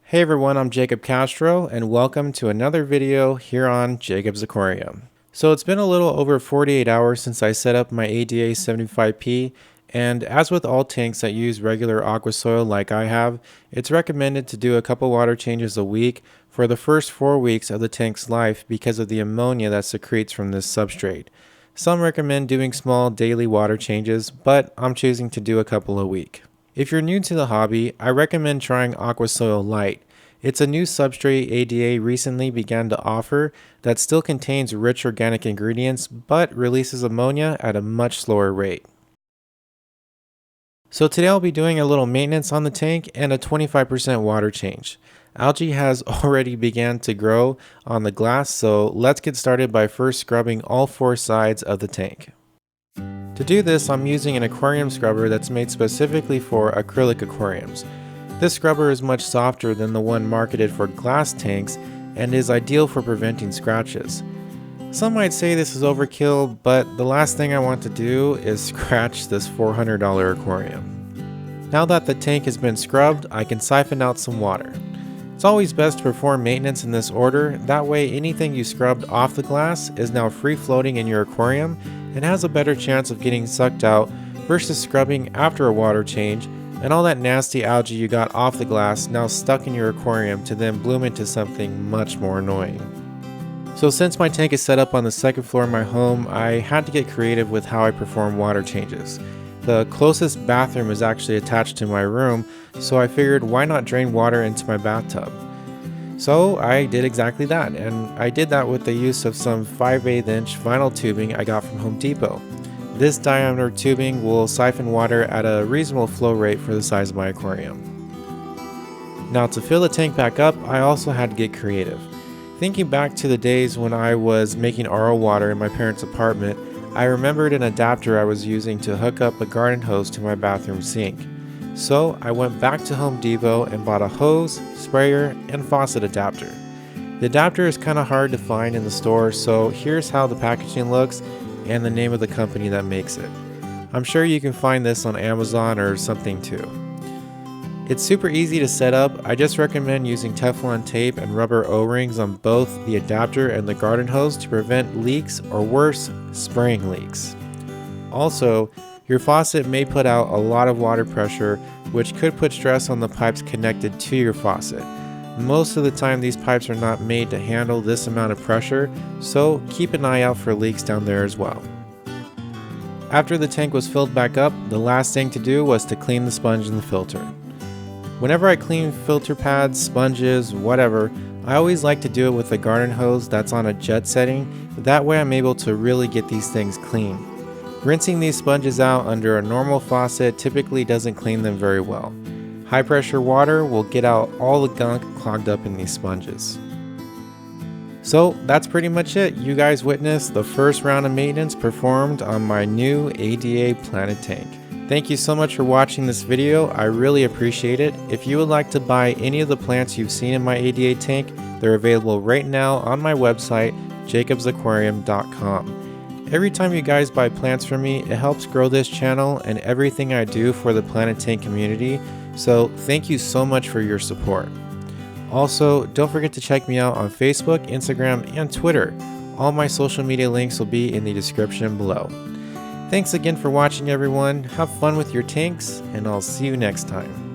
Hey everyone, I'm Jacob Castro and welcome to another video here on Jacob's Aquarium. So it's been a little over 48 hours since I set up my ADA 75P, and as with all tanks that use regular aqua soil like I have, it's recommended to do a couple water changes a week for the first 4 weeks of the tank's life because of the ammonia that secretes from this substrate. Some recommend doing small daily water changes, but I'm choosing to do a couple a week. If you're new to the hobby, I recommend trying Aqua Soil Light. It's a new substrate ADA recently began to offer that still contains rich organic ingredients but releases ammonia at a much slower rate. So today I'll be doing a little maintenance on the tank and a 25% water change. Algae has already began to grow on the glass, so let's get started by first scrubbing all 4 sides of the tank. To do this, I'm using an aquarium scrubber that's made specifically for acrylic aquariums. This scrubber is much softer than the one marketed for glass tanks and is ideal for preventing scratches. Some might say this is overkill, but the last thing I want to do is scratch this $400 aquarium. Now that the tank has been scrubbed, I can siphon out some water. It's always best to perform maintenance in this order, that way anything you scrubbed off the glass is now free floating in your aquarium and has a better chance of getting sucked out versus scrubbing after a water change and all that nasty algae you got off the glass now stuck in your aquarium to then bloom into something much more annoying. So since my tank is set up on the second floor of my home, I had to get creative with how I perform water changes. The closest bathroom is actually attached to my room, so I figured why not drain water into my bathtub. So I did exactly that, and I did that with the use of some 5/8 inch vinyl tubing I got from Home Depot. This diameter tubing will siphon water at a reasonable flow rate for the size of my aquarium. Now to fill the tank back up, I also had to get creative. Thinking back to the days when I was making RO water in my parents' apartment, I remembered an adapter I was using to hook up a garden hose to my bathroom sink. So I went back to Home Depot and bought a hose, sprayer, and faucet adapter. The adapter is kind of hard to find in the store, so here's how the packaging looks and the name of the company that makes it. I'm sure you can find this on Amazon or something too. It's super easy to set up. I just recommend using Teflon tape and rubber O-rings on both the adapter and the garden hose to prevent leaks or worse, spraying leaks. Also, your faucet may put out a lot of water pressure, which could put stress on the pipes connected to your faucet. Most of the time these pipes are not made to handle this amount of pressure, so keep an eye out for leaks down there as well. After the tank was filled back up, the last thing to do was to clean the sponge and the filter. Whenever I clean filter pads, sponges, whatever, I always like to do it with a garden hose that's on a jet setting, that way I'm able to really get these things clean. Rinsing these sponges out under a normal faucet typically doesn't clean them very well. High pressure water will get out all the gunk clogged up in these sponges. So that's pretty much it. You guys witnessed the first round of maintenance performed on my new ADA Planet tank. Thank you so much for watching this video. I really appreciate it. If you would like to buy any of the plants you've seen in my ADA tank, they're available right now on my website, jacobsaquarium.com. Every time you guys buy plants from me, it helps grow this channel and everything I do for the Planet Tank community, so thank you so much for your support. Also, don't forget to check me out on Facebook, Instagram, and Twitter. All my social media links will be in the description below. Thanks again for watching everyone, have fun with your tanks, and I'll see you next time.